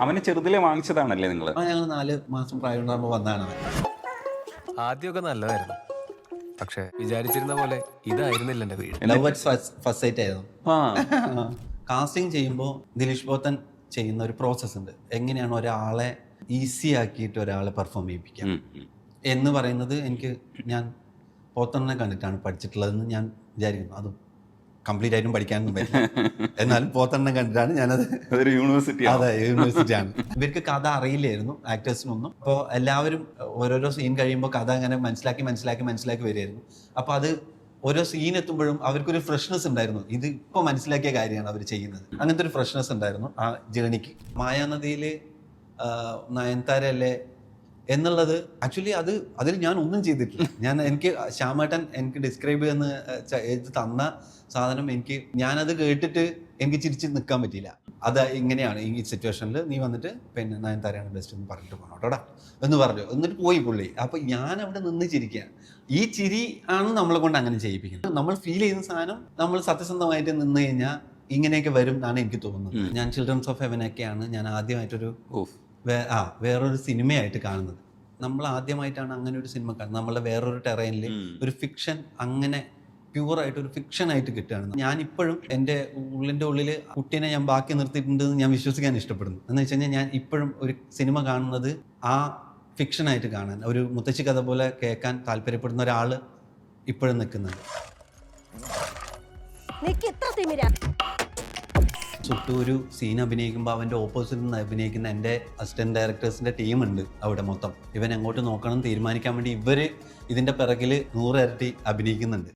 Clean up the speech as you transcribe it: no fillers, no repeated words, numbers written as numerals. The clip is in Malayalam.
അവനെ ചെറുതിലെ വാങ്ങിച്ചതാണല്ലേ നിങ്ങൾ? ഞങ്ങൾ 4 മാസം പ്രായം ഉണ്ടാകുമ്പോൾ വന്നതാണ്. ആദ്യമൊക്കെ നല്ലതായിരുന്നു, പക്ഷെ വിചാരിച്ചിരുന്ന പോലെ ഇതായിരുന്നില്ല എൻ്റെ വീട്. ലവ് അറ്റ് ഫസ്റ്റ് സൈറ്റ് ആയിരുന്നു. ആ കാസ്റ്റിംഗ് ചെയ്യുമ്പോൾ ദിലീഷ് പോത്തൻ ചെയ്യുന്ന ഒരു പ്രോസസ്സ് ഉണ്ട്. എങ്ങനെയാണ് ഒരാളെ ഈസി ആക്കിയിട്ട് ഒരാളെ പെർഫോം ചെയ്യിപ്പിക്കാം എന്ന് പറയുന്നത് ഞാൻ പോത്തനെ കണ്ടിട്ടാണ് പഠിച്ചിട്ടുള്ളതെന്ന് ഞാൻ വിചാരിക്കുന്നു. അത് കംപ്ലീറ്റ് ആയിട്ടും പഠിക്കാനൊന്നും പറ്റില്ല, എന്നാലും പോത്തനെ കണ്ടിട്ടാണ് ഞാനത്. അതൊരു യൂണിവേഴ്സിറ്റി. അതെ, യൂണിവേഴ്സിറ്റിയാണ്. ഇവർക്ക് കഥ അറിയില്ലായിരുന്നു, ആക്ടേഴ്സിനൊന്നും. അപ്പോൾ എല്ലാവരും ഓരോരോ സീൻ കഴിയുമ്പോൾ കഥ അങ്ങനെ മനസ്സിലാക്കി വരികയായിരുന്നു. അപ്പോൾ അത് ഓരോ സീൻ എത്തുമ്പോഴും അവർക്കൊരു ഫ്രഷ്നെസ് ഉണ്ടായിരുന്നു. ഇത് ഇപ്പോൾ മനസ്സിലാക്കിയ കാര്യമാണ് അവർ ചെയ്യുന്നത്. അങ്ങനത്തെ ഒരു ഫ്രഷ്നെസ് ഉണ്ടായിരുന്നു ആ ജേണിക്ക്. മായാനദിയിൽ നയൻതാരല്ലേ എന്നുള്ളത് ആക്ച്വലി അതിൽ ഞാൻ ഒന്നും ചെയ്തിട്ടില്ല. എനിക്ക് ശ്യാമേട്ടൻ എനിക്ക് ഡിസ്ക്രൈബ് ചെയ്ത് തന്ന സാധനം ഞാനത് കേട്ടിട്ട് എനിക്ക് ചിരിച്ച് നിൽക്കാൻ പറ്റിയില്ല. അത് ഇങ്ങനെയാണ്, ഈ സിറ്റുവേഷനിൽ നീ വന്നിട്ട് പിന്നെ നയൻതാരയാണ് ബെസ്റ്റ് എന്ന് പറഞ്ഞിട്ട് പോകണോട്ടോടാ എന്ന് പറഞ്ഞു. എന്നിട്ട് പോയി പുള്ളി. അപ്പോൾ ഞാൻ അവിടെ നിന്ന് ചിരിക്കുകയാണ്. ഈ ചിരി ആണ് നമ്മളെ കൊണ്ട് അങ്ങനെ ചെയ്യിപ്പിക്കുന്നത്. നമ്മൾ ഫീൽ ചെയ്യുന്ന സാധനം നമ്മൾ സത്യസന്ധമായിട്ട് നിന്ന് കഴിഞ്ഞാൽ ഇങ്ങനെയൊക്കെ വരും എന്നാണ് എനിക്ക് തോന്നുന്നത്. ഞാൻ ചിൽഡ്രൻസ് ഓഫ് ഹെവനൊക്കെയാണ് ഞാൻ ആദ്യമായിട്ടൊരു വേറൊരു സിനിമയായിട്ട് കാണുന്നത്. നമ്മൾ ആദ്യമായിട്ടാണ് അങ്ങനെ ഒരു സിനിമ കാണുന്നത്. നമ്മളെ വേറൊരു ടെറൈനിൽ ഒരു ഫിക്ഷൻ അങ്ങനെ പ്യൂറായിട്ട് ഒരു ഫിക്ഷനായിട്ട് കിട്ടുകയാണ്. ഞാനിപ്പോഴും എൻ്റെ ഉള്ളിൻ്റെ ഉള്ളിൽ കുട്ടീനെ ഞാൻ ബാക്കി നിർത്തിയിട്ടുണ്ടെന്ന് ഞാൻ വിശ്വസിക്കാൻ ഇഷ്ടപ്പെടുന്നു. എന്ന് വെച്ച് കഴിഞ്ഞാൽ ഞാൻ ഇപ്പോഴും ഒരു സിനിമ കാണുന്നത് ആ ഫിക്ഷനായിട്ട് കാണാൻ, ഒരു മുത്തശ്ശി കഥ പോലെ കേൾക്കാൻ താല്പര്യപ്പെടുന്ന ഒരാൾ ഇപ്പോഴും നിൽക്കുന്നുണ്ട്. സുട്ടു ഒരു സീൻ അഭിനയിക്കുമ്പോൾ അവൻ്റെ ഓപ്പോസിറ്റിൽ നിന്ന് അഭിനയിക്കുന്ന എൻ്റെ അസിസ്റ്റന്റ് ഡയറക്ടേഴ്സിൻ്റെ ടീമുണ്ട് അവിടെ മൊത്തം. ഇവൻ എങ്ങോട്ട് നോക്കണം തീരുമാനിക്കാൻ വേണ്ടി ഇവർ ഇതിൻ്റെ പിറകിൽ 100 ഇരട്ടി അഭിനയിക്കുന്നുണ്ട്.